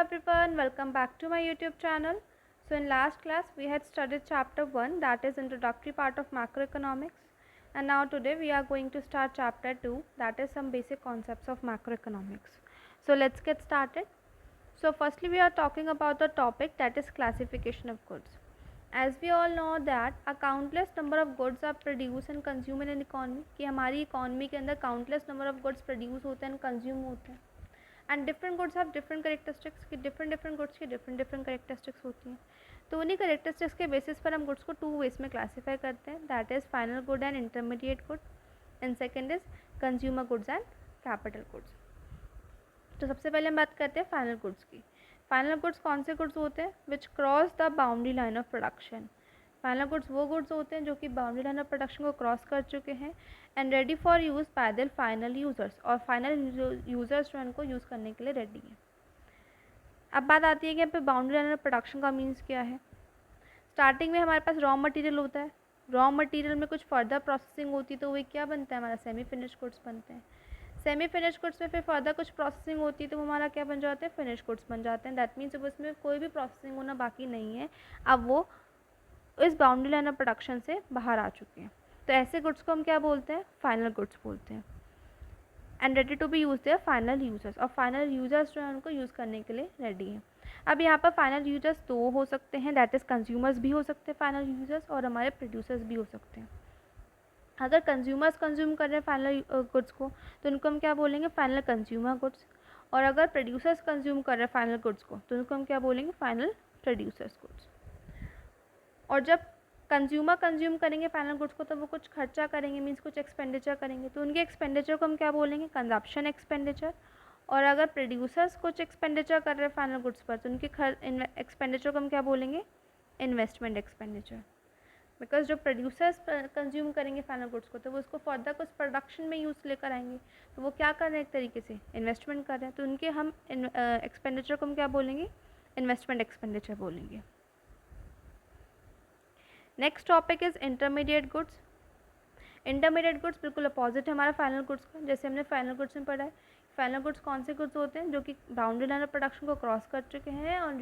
everyone, welcome back to my YouTube channel. So in last class we had studied chapter 1, that is introductory part of macroeconomics, and now today we are going to start chapter 2, that is some basic concepts of macroeconomics. So let's get started. So firstly we are talking about the topic, that is classification of goods. As we all know that a countless number of goods are produced and consumed in an economy, कि हमारी economy के अंदर countless number of goods produce होते हैं and consume होते हैं, and different goods have different characteristics की different goods की डिफरेंट करेक्टरिस्टिक्स होती हैं. तो उन्हीं करेक्टरिस्टिक्स के बेसिस पर हम गुड्स को टू वेज में क्लासीफाई करते हैं, that is final good and intermediate good, and second is consumer goods and capital goods. तो सबसे पहले हम बात करते हैं फाइनल गुड्स की. फाइनल गुड्स कौन से गुड्स होते हैं? विच cross the boundary line of production. Final goods वो गुड्स होते हैं जो कि बाउंड्री लाइन ऑफ प्रोडक्शन को क्रॉस कर चुके हैं and ready for use bye the final users, और फाइनल यूज़र्स जो उनको यूज़ करने के लिए रेडी हैं. अब बात आती है कि यहाँ पे बाउंड्री लाइन ऑफ प्रोडक्शन का मीन्स क्या है. स्टार्टिंग में हमारे पास रॉ मटेरियल होता है, रॉ मटेरियल में कुछ फर्दर प्रोसेसिंग होती है तो वही क्या बनता है, हमारा सेमी फिनिश गुड्स बनते हैं. सेमी फिनिश गुड्स में फिर फर्दर कुछ प्रोसेसिंग होती है तो वो हमारा क्या बन जाते हैं, फिनिश गुड्स बन जाते हैं. दैट मीन्स अब उसमें कोई भी प्रोसेसिंग होना बाकी नहीं है, अब वो इस बाउंड्री लाइन ऑफ प्रोडक्शन से बाहर आ चुके हैं. तो ऐसे गुड्स को हम क्या बोलते हैं, फाइनल गुड्स बोलते हैं. And ready to be use their final users, और फाइनल यूजर्स जो है उनको यूज़ करने के लिए रेडी हैं. अब यहाँ पर फाइनल यूजर्स दो हो सकते हैं, दैट इज़ कंज्यूमर्स भी हो सकते हैं फाइनल यूजर्स, और हमारे प्रोड्यूसर्स भी हो सकते हैं. अगर कंज्यूमर्स कंज्यूम कर रहे हैं फाइनल गुड्स को तो उनको हम क्या बोलेंगे, फाइनल कंज्यूमर गुड्स. और अगर प्रोड्यूसर्स कंज्यूम कर रहे हैं फाइनल गुड्स को तो उनको हम क्या बोलेंगे, फाइनल प्रोड्यूसर्स गुड्स. और जब कंज्यूमर कंज्यूम करेंगे फाइनल गुड्स को तो वो कुछ खर्चा करेंगे, मीन्स कुछ एक्सपेंडिचर करेंगे, तो उनके एक्सपेंडिचर को हम क्या बोलेंगे, कंजप्शन एक्सपेंडिचर. और अगर प्रोड्यूसर्स कुछ एक्सपेंडिचर कर रहे हैं फाइनल गुड्स पर तो उनके एक्सपेंडिचर को हम क्या बोलेंगे, इन्वेस्टमेंट एक्सपेंडिचर. बिकॉज जो प्रोड्यूसर्स कंज्यूम करेंगे फाइनल गुड्स को तो वो उसको फर्दर कुछ प्रोडक्शन में यूज़ लेकर आएंगे, तो वो क्या कर रहे हैं, एक तरीके से इन्वेस्टमेंट कर रहे हैं, तो उनके हम एक्सपेंडिचर को हम क्या बोलेंगे, इन्वेस्टमेंट एक्सपेंडिचर बोलेंगे. Next topic is intermediate goods. Intermediate goods बिल्कुल अपोजिट है हमारा फाइनल गुड्स का. जैसे हमने फाइनल गुड्स में पढ़ा है, फाइनल गुड्स कौन से गुड्स होते हैं जो कि बाउंड्री लाइन ऑफ प्रोडक्शन को क्रॉस कर चुके हैं और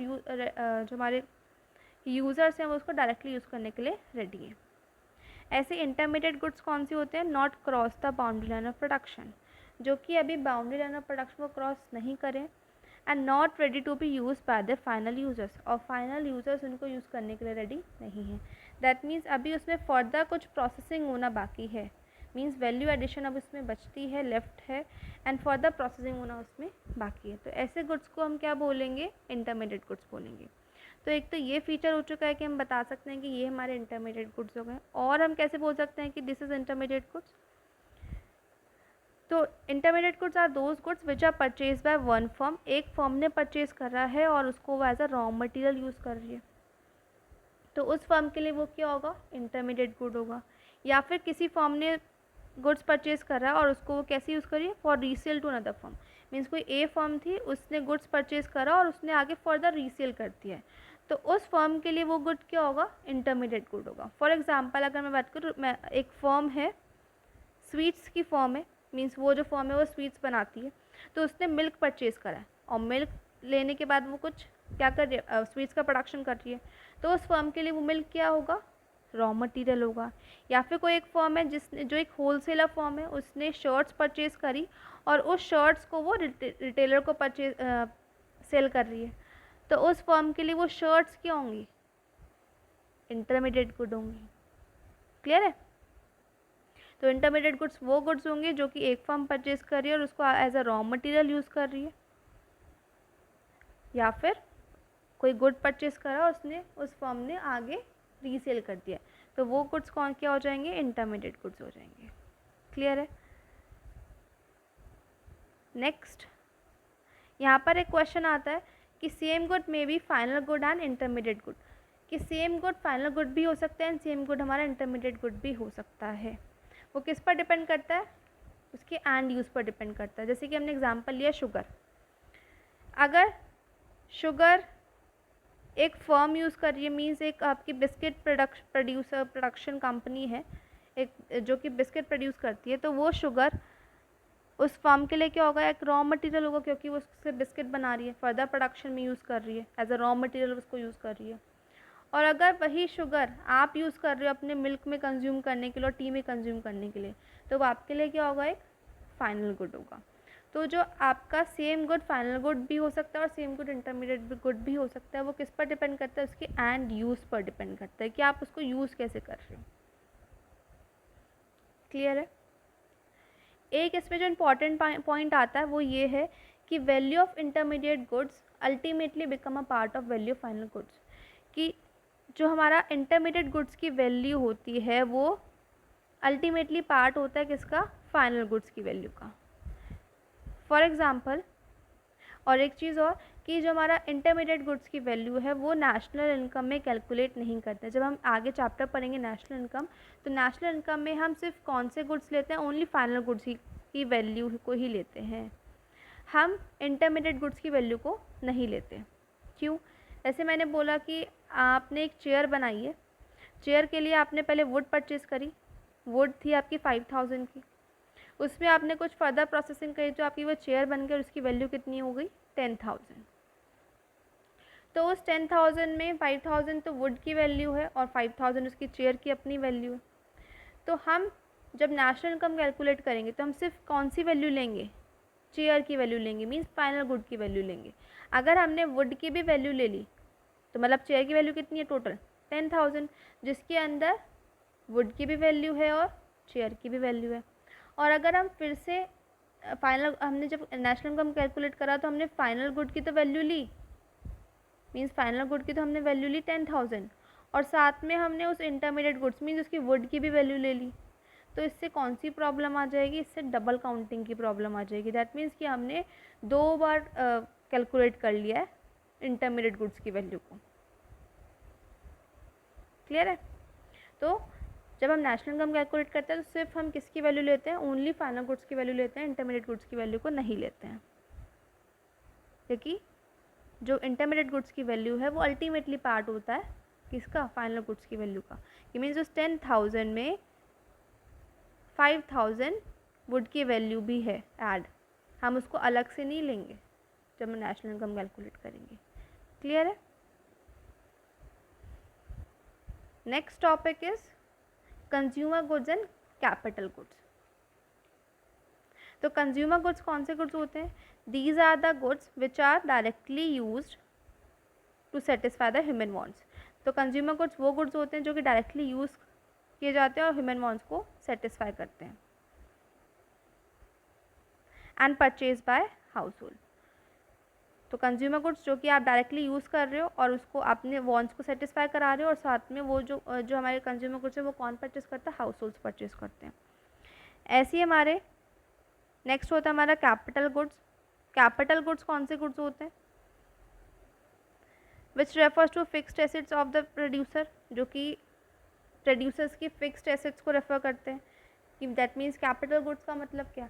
जो हमारे यूज़र्स हैं वो उसको डायरेक्टली यूज़ करने के लिए रेडी हैं. ऐसे इंटरमीडिएट गुड्स कौन से होते हैं, not cross the boundary line of production, जो कि अभी बाउंड्री लाइन ऑफ प्रोडक्शन को क्रॉस नहीं करें, and not ready to be use by the final users, और फाइनल यूज़र्स उनको यूज़ करने के लिए रेडी नहीं हैं. दैट मीन्स अभी उसमें फर्दर कुछ प्रोसेसिंग होना बाकी है, मीन्स वैल्यू एडिशन अब उसमें बचती है, लेफ्ट है, एंड फर्दर प्रोसेसिंग होना उसमें बाकी है. तो ऐसे गुड्स को हम क्या बोलेंगे, इंटरमीडिएट गुड्स बोलेंगे. तो एक तो ये फीचर हो चुका है कि हम बता सकते हैं कि ये हमारे इंटरमीडिएट गुड्स हो गए. और हम कैसे बोल सकते हैं कि दिस इज़ इंटरमीडिएट गुड्स. तो intermediate goods are those goods which are purchase by one firm, एक फर्म ने परचेज कर रहा है और उसको वो as a raw material use कर रही है, तो उस फर्म के लिए वो क्या होगा, इंटरमीडिएट गुड होगा. या फिर किसी फर्म ने गुड्स परचेज कर रहा है और उसको वो कैसे यूज़ करिए, for resale to another firm. Means कोई ए फर्म थी, उसने गुड्स परचेज करा और उसने आगे फर्दर रीसेल कर दिया है, तो उस फर्म के लिए वो गुड क्या होगा, इंटरमीडिएट गुड होगा. फॉर एग्जांपल अगर मैं बात करूँ, मैं एक फर्म है, स्वीट्स की फर्म है, मीन्स वो जो फर्म है वो स्वीट्स बनाती है, तो उसने मिल्क परचेज करा है और मिल्क लेने के बाद वो कुछ क्या कर रही है, स्वीट्स का प्रोडक्शन कर रही है, तो उस फर्म के लिए वो मिल्क क्या होगा, रॉ मटेरियल होगा. या फिर कोई एक फर्म है जिसने, जो एक होलसेलर फर्म है, उसने शर्ट्स परचेज करी और उस शर्ट्स को वो रिटेलर को परचेज सेल कर रही है, तो उस फर्म के लिए वो शर्ट्स क्या होंगी, इंटरमीडिएट गुड होंगी. क्लियर है. तो इंटरमीडिएट गुड्स वो गुड्स होंगे जो कि एक फर्म परचेज कर रही है और उसको as a raw material use कर रही है, या फिर कोई गुड परचेज करा उसने, उस फर्म ने आगे रीसेल कर दिया, तो वो गुड्स कौन क्या हो जाएंगे, इंटरमीडिएट गुड्स हो जाएंगे. क्लियर है. नेक्स्ट यहाँ पर एक क्वेश्चन आता है कि same good may be final good and intermediate good, कि सेम गुड फाइनल गुड भी हो सकता है एंड सेम गुड हमारा इंटरमीडिएट गुड भी हो सकता है. वो किस पर डिपेंड करता है, उसके एंड यूज़ पर डिपेंड करता है. जैसे कि हमने एग्जांपल लिया शुगर. अगर शुगर एक फर्म यूज़ कर रही है, मीन्स एक आपकी बिस्किट प्रोडक्शन कंपनी है एक जो कि बिस्किट प्रोड्यूस करती है, तो वो शुगर उस फर्म के लिए क्या होगा, एक रॉ मटेरियल होगा, क्योंकि वो उससे बिस्किट बना रही है, फर्दर प्रोडक्शन में यूज़ कर रही है, एज अ रॉ मटेरियल उसको यूज़ कर रही है। और अगर वही शुगर आप यूज़ कर रहे हो अपने मिल्क में कंज्यूम करने के लिए और टी में कंज्यूम करने के लिए, तो वो आपके लिए क्या होगा, एक फाइनल गुड होगा। तो जो आपका सेम गुड फाइनल गुड भी हो सकता है और सेम गुड इंटरमीडिएट गुड भी हो सकता है, वो किस पर डिपेंड करता है, उसके एंड यूज़ पर डिपेंड करता है कि आप उसको यूज़ कैसे कर रहे हो। क्लियर है? एक इसमें जो इम्पॉर्टेंट पॉइंट आता है वो ये है कि value of intermediate goods ultimately become a part of value of final goods, कि जो हमारा इंटरमीडिएट गुड्स की वैल्यू होती है वो अल्टीमेटली पार्ट होता है किसका, फाइनल गुड्स की वैल्यू का। फॉर एग्जांपल, और एक चीज़ और कि जो हमारा इंटरमीडिएट गुड्स की वैल्यू है वो नेशनल इनकम में कैलकुलेट नहीं करते। जब हम आगे चैप्टर पढ़ेंगे नेशनल इनकम, तो नेशनल इनकम में हम सिर्फ कौन से गुड्स लेते हैं, ओनली फाइनल गुड्स की वैल्यू को ही लेते हैं, हम इंटरमीडिएट गुड्स की वैल्यू को नहीं लेते। क्यों? जैसे मैंने बोला कि आपने एक चेयर बनाई है, चेयर के लिए आपने पहले वुड परचेज़ करी, वुड थी आपकी 5000 की, उसमें आपने कुछ फर्दर प्रोसेसिंग करी तो आपकी वो चेयर बन गई और उसकी वैल्यू कितनी हो गई, 10,000। तो उस 10,000 में 5,000 तो वुड की वैल्यू है और 5,000 उसकी चेयर की अपनी वैल्यू है। तो हम जब नेशनल इनकम कैलकुलेट करेंगे तो हम सिर्फ कौन सी वैल्यू लेंगे, चेयर की वैल्यू लेंगे, मीन्स फाइनल गुड की वैल्यू लेंगे। अगर हमने वुड की भी वैल्यू ले ली तो मतलब चेयर की वैल्यू कितनी है, टोटल 10,000, जिसके अंदर वुड की भी वैल्यू है और चेयर की भी वैल्यू है। और अगर हम फिर से फाइनल, हमने जब नेशनल इनकम कैलकुलेट करा तो हमने फाइनल गुड की तो वैल्यू ली, मीन्स फाइनल गुड की तो हमने वैल्यू ली 10,000, और साथ में हमने उस इंटरमीडिएट गुड्स मीन्स उसकी वुड की भी वैल्यू ले ली। तो इससे कौन सी प्रॉब्लम आ जाएगी, इससे डबल काउंटिंग की प्रॉब्लम आ जाएगी। दैट मीन्स कि हमने 2 बार कैलकुलेट कर लिया है इंटरमीडिएट गुड्स की वैल्यू को। क्लियर है? तो जब हम नेशनल इनकम कैलकुलेट करते हैं तो सिर्फ हम किसकी वैल्यू लेते हैं, ओनली फाइनल गुड्स की वैल्यू लेते हैं, इंटरमीडिएट गुड्स की वैल्यू को नहीं लेते हैं, क्योंकि जो इंटरमीडिएट गुड्स की वैल्यू है वो अल्टीमेटली पार्ट होता है किसका, फाइनल गुड्स की वैल्यू का। ये मीन्स उस 10,000 में 5,000 वुड की वैल्यू भी है ऐड, हम उसको अलग से नहीं लेंगे जब हम नेशनल इनकम कैलकुलेट करेंगे। क्लियर है? Next topic is consumer goods and capital goods. तो कंज्यूमर गुड्स कौन से गुड्स होते हैं, these are the goods which are directly used to satisfy the human wants. तो कंज्यूमर गुड्स वो गुड्स होते हैं जो कि डायरेक्टली यूज़ किए जाते हैं और ह्यूमन वांट्स को सेटिस्फाई करते हैं, and purchase by house hold. तो कंज्यूमर गुड्स जो कि आप डायरेक्टली यूज़ कर रहे हो और उसको अपने वांट्स को सेटिस्फाई करा रहे हो, और साथ में वो जो हमारे कंज्यूमर गुड्स है वो कौन परचेज करता है, हाउस होल्ड्स परचेज करते हैं। ऐसे ही हमारे नेक्स्ट होता है हमारा कैपिटल गुड्स। कैपिटल गुड्स कौन से गुड्स होते हैं, which refers to fixed assets of the producer, जो कि प्रोड्यूसर्स की फिक्स्ड एसेट्स को रेफर करते हैं। कि दैट मीन्स कैपिटल गुड्स का मतलब क्या,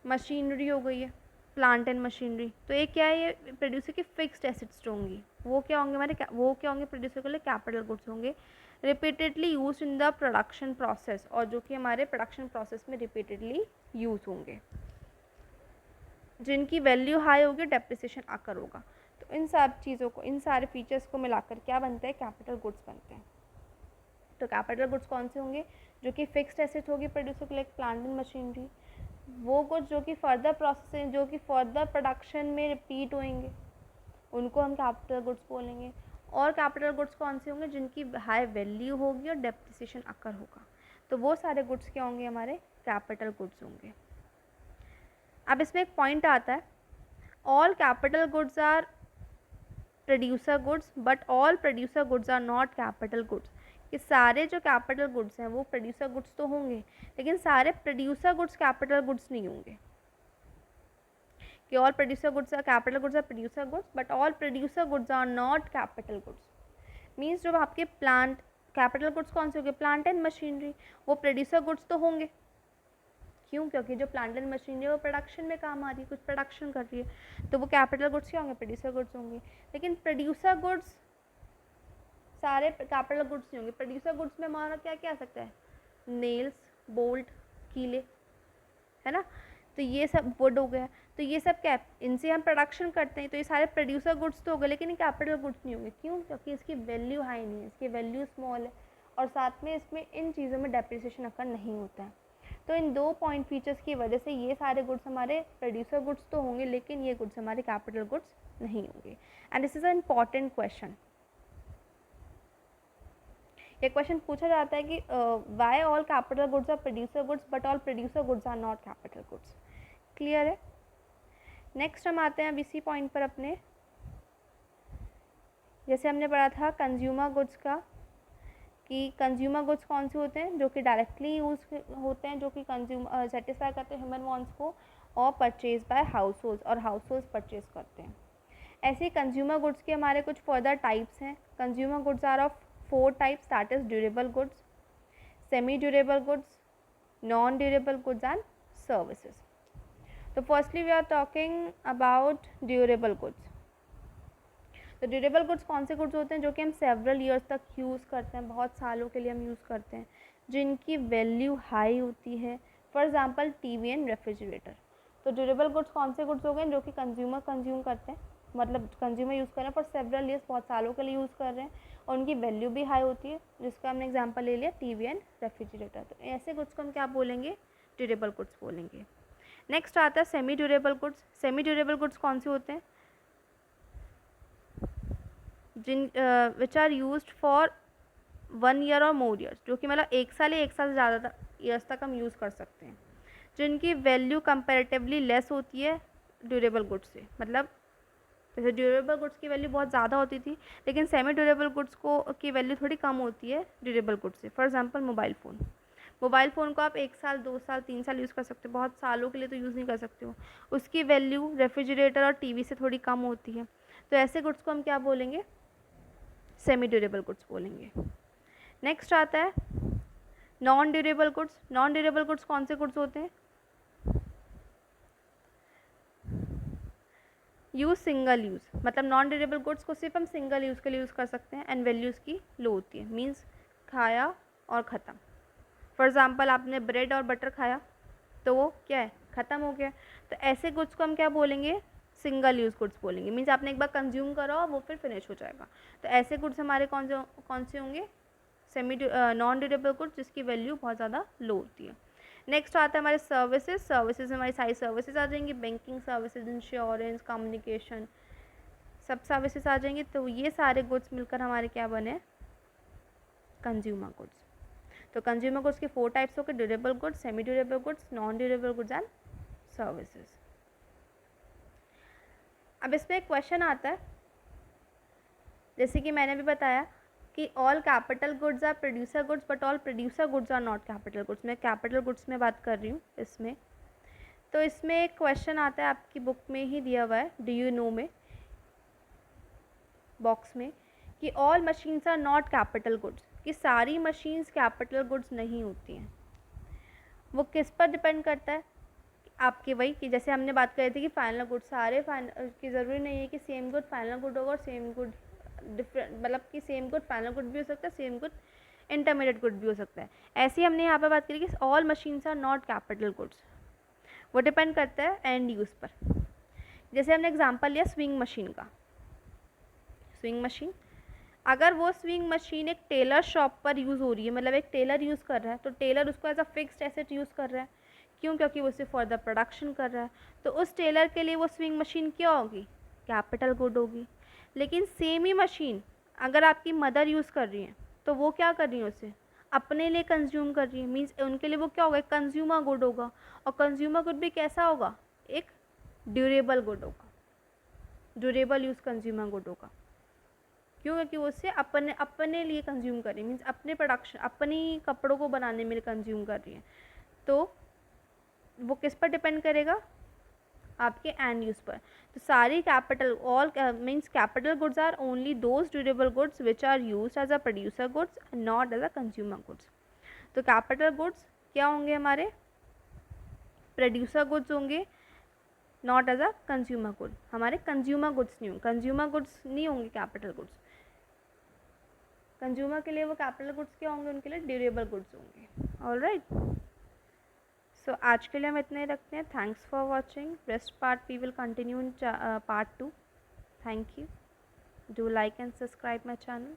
मशीनरी हो गई है, प्लांट एंड मशीनरी, तो ये क्या है, ये प्रोड्यूसर की फिक्स्ड एसेट्स होंगी, वो क्या होंगे हमारे, वो क्या होंगे प्रोड्यूसर के लिए कैपिटल गुड्स होंगे, repeatedly use in the production process, और जो कि हमारे प्रोडक्शन प्रोसेस में रिपीटेडली यूज होंगे, जिनकी वैल्यू हाई होगी, डेप्रिसिएशन आकर होगा। तो इन सब चीज़ों को, इन सारे फीचर्स को मिलाकर क्या बनते हैं, कैपिटल गुड्स बनते हैं। तो कैपिटल गुड्स कौन से होंगे, जो कि फिक्स्ड एसेट होगी प्रोड्यूसर के लिए, प्लांट एंड मशीनरी, वो गुड्स जो कि फर्दर प्रोसेसिंग, जो कि फर्दर प्रोडक्शन में रिपीट होंगे, उनको हम कैपिटल गुड्स बोलेंगे। और कैपिटल गुड्स कौन से होंगे, जिनकी हाई वैल्यू होगी और डेप्रिसिएशन अकर होगा, तो वो सारे गुड्स क्या होंगे, हमारे कैपिटल गुड्स होंगे। अब इसमें एक पॉइंट आता है, all capital goods are producer goods but all producer goods are not capital goods. कि सारे जो कैपिटल गुड्स हैं वो प्रोड्यूसर गुड्स तो होंगे, लेकिन सारे प्रोड्यूसर गुड्स कैपिटल गुड्स नहीं होंगे। कि all producer goods are capital goods are producer goods but all producer goods are not capital goods. Means जो आपके प्लांट, कैपिटल गुड्स कौन से होंगे, प्लांट एंड मशीनरी, वो प्रोड्यूसर गुड्स तो होंगे। क्यों? क्योंकि जो प्लांट एंड मशीनरी है वो प्रोडक्शन में काम आ रही है, कुछ प्रोडक्शन कर रही है, तो वो कैपिटल गुड्स क्या होंगे, प्रोड्यूसर गुड्स होंगे। लेकिन प्रोड्यूसर गुड्स सारे कैपिटल गुड्स नहीं होंगे। प्रोड्यूसर गुड्स में हमारा क्या क्या आ सकता है, नेल्स, बोल्ट, कीले, है ना। तो ये सब वुड हो गया, तो ये सब क्या, इनसे हम प्रोडक्शन करते हैं, तो ये सारे प्रोड्यूसर गुड्स तो हो गए, लेकिन ये कैपिटल गुड्स नहीं होंगे। क्यों? क्योंकि इसकी वैल्यू हाई नहीं है, इसकी वैल्यू स्मॉल है, और साथ में इसमें इन चीज़ों में डेप्रिसिएशन अकर नहीं होता है। तो इन 2 पॉइंट फीचर्स की वजह से ये सारे गुड्स हमारे प्रोड्यूसर गुड्स तो होंगे, लेकिन ये गुड्स हमारे कैपिटल गुड्स नहीं होंगे। And this is a important question. ये क्वेश्चन पूछा जाता है कि why all capital goods are producer goods but all producer goods are not capital goods. Clear है? नेक्स्ट हम आते हैं अब इसी पॉइंट पर अपने, जैसे हमने पढ़ा था कंज्यूमर गुड्स का, कि कंज्यूमर गुड्स कौन से होते हैं, जो कि डायरेक्टली यूज होते हैं, जो कि कंज्यूमर सेटिस्फाई करते हैं ह्यूमन वांट्स को, और परचेज बाय हाउस होल्ड्स, और हाउस होल्ड्स परचेज करते हैं। ऐसे कंज्यूमर गुड्स के हमारे कुछ फर्दर टाइप्स हैं। Consumer goods are of 4 types, that is durable goods, semi durable goods, non durable goods and services. तो firstly we are talking about durable goods. तो durable goods कौन से गुड्स होते हैं, जो कि हम सेवरल ईयर्स तक यूज़ करते हैं, बहुत सालों के लिए हम यूज़ करते हैं, जिनकी वैल्यू हाई होती है। For example TV and refrigerator. तो ड्यूरेबल गुड्स कौन से गुड्स हो गए, जो कि कंज्यूमर कंज्यूम करते हैं, मतलब कंज्यूमर यूज़ कर रहे हैं फॉर सेवरल ईयर्स, बहुत सालों के लिए यूज़ कर रहे हैं, और उनकी वैल्यू भी हाई होती है, जिसका हमने एग्जाम्पल ले लिया टीवी एंड रेफ्रिजरेटर। तो ऐसे गुड्स को हम क्या बोलेंगे, ड्यूरेबल गुड्स बोलेंगे। नेक्स्ट आता है semi durable goods. Semi durable goods कौन से होते हैं, जिन which are used for 1 year और मोर ईयर्स, जो कि मतलब 1 साल या 1 साल से ज़्यादा ईयर्स तक हम यूज़ कर सकते हैं, जिनकी वैल्यू कंपैरेटिवली लेस होती है ड्यूरेबल गुड्स से। मतलब जैसे ड्यूरेबल गुड्स की वैल्यू बहुत ज़्यादा होती थी, लेकिन सेमी ड्यूरेबल गुड्स को की वैल्यू थोड़ी कम होती है ड्यूरेबल गुड्स से। For example mobile phone. Mobile phone को आप 1 साल 2 साल 3 साल यूज़ कर सकते हो, बहुत सालों के लिए तो यूज़ नहीं कर सकते हो। उसकी वैल्यू रेफ्रिजरेटर और टीवी से थोड़ी कम होती है। तो ऐसे गुड्स को हम क्या बोलेंगे, सेमी ड्यूरेबल गुड्स बोलेंगे। नेक्स्ट आता है non durable goods. Non durable goods कौन से गुड्स होते हैं, यूज़ सिंगल यूज़, मतलब नॉन ड्यूरेबल गुड्स को सिर्फ हम सिंगल यूज़ के लिए यूज़ कर सकते हैं, एंड वैल्यूज़ की लो होती है, मीन्स खाया और ख़त्म। फॉर एग्ज़ाम्पल आपने ब्रेड और बटर खाया, तो वो क्या है, ख़त्म हो गया। तो ऐसे गुड्स को हम क्या बोलेंगे, सिंगल यूज़ गुड्स बोलेंगे, मीन्स आपने एक बार कंज्यूम करा और वो फिर फिनिश हो जाएगा। तो ऐसे गुड्स हमारे कौन से होंगे, सेमी नॉन ड्यूरेबल गुड्स, जिसकी वैल्यू बहुत ज़्यादा लो होती है। नेक्स्ट आता है हमारे सर्विसेज। सर्विसेज में हमारी सारी सर्विसेज आ जाएंगी, बैंकिंग सर्विसेज, इंश्योरेंस, कम्युनिकेशन, सब सर्विसेज आ जाएंगी। तो ये सारे गुड्स मिलकर हमारे क्या बने, कंज्यूमर गुड्स। तो कंज्यूमर गुड्स के 4 टाइप्स हो गए, durable goods, semi durable goods, non durable goods and services. अब इसमें एक क्वेश्चन आता है, जैसे कि मैंने भी बताया कि all capital goods are producer goods but all producer goods are not capital goods. मैं कैपिटल गुड्स में बात कर रही हूँ इसमें। तो इसमें एक क्वेश्चन आता है, आपकी बुक में ही दिया हुआ है, डू यू नो में, बॉक्स में, कि all machines are not capital goods, कि सारी मशीन्स कैपिटल गुड्स नहीं होती हैं। वो किस पर डिपेंड करता है, आपके वही कि जैसे हमने बात करी थी कि फाइनल गुड, सारे फाइनल की ज़रूरी नहीं है कि सेम गुड फाइनल गुड होगा और सेम गुड डिफरेंट, मतलब कि सेम गुड फाइनल गुड भी हो सकता है, सेम गुड इंटरमीडिएट गुड भी हो सकता है। ऐसे ही हमने यहाँ पर बात करी कि all machines are not capital goods. वो डिपेंड करता है एंड यूज़ पर। जैसे हमने एग्जांपल लिया स्विंग मशीन का। स्विंग मशीन, अगर वो स्विंग मशीन एक टेलर शॉप पर यूज़ हो रही है, मतलब एक टेलर यूज़ कर रहा है, तो टेलर उसको as a fixed asset use कर रहा है। क्यों? क्योंकि वो उसे फर्दर प्रोडक्शन कर रहा है। तो उस टेलर के लिए वो स्विंग मशीन क्या होगी, कैपिटल गुड होगी। लेकिन सेम ही मशीन अगर आपकी मदर यूज़ कर रही है, तो वो क्या कर रही है, उसे अपने लिए कंज्यूम कर रही है, मीन्स उनके लिए वो क्या होगा, एक कंज्यूमर गुड होगा। और कंज्यूमर गुड भी कैसा होगा, एक ड्यूरेबल गुड होगा, ड्यूरेबल यूज़ कंज्यूमर गुड होगा। क्यों? क्योंकि वो उससे अपने लिए कंज्यूम कर रही है, मीन्स अपने प्रोडक्शन, अपनी कपड़ों को बनाने में कंज्यूम कर रही है। तो वो किस पर डिपेंड करेगा, आपके एंड यूज़ पर। तो सारी capital, all means capital goods are only those durable goods which are used as a producer goods, not as a consumer goods. तो कैपिटल गुड्स क्या होंगे, हमारे प्रोड्यूसर गुड्स होंगे, not as a consumer good. हमारे consumer goods नहीं होंगे, consumer goods नहीं होंगे कैपिटल गुड्स। कंज्यूमर के लिए वो कैपिटल गुड्स क्या होंगे, उनके लिए ड्यूरेबल गुड्स होंगे। ऑलराइट, सो आज के लिए हम इतने ही रखते हैं. Thanks for watching. Rest part we will continue in part 2. Thank you. Do like and subscribe my channel.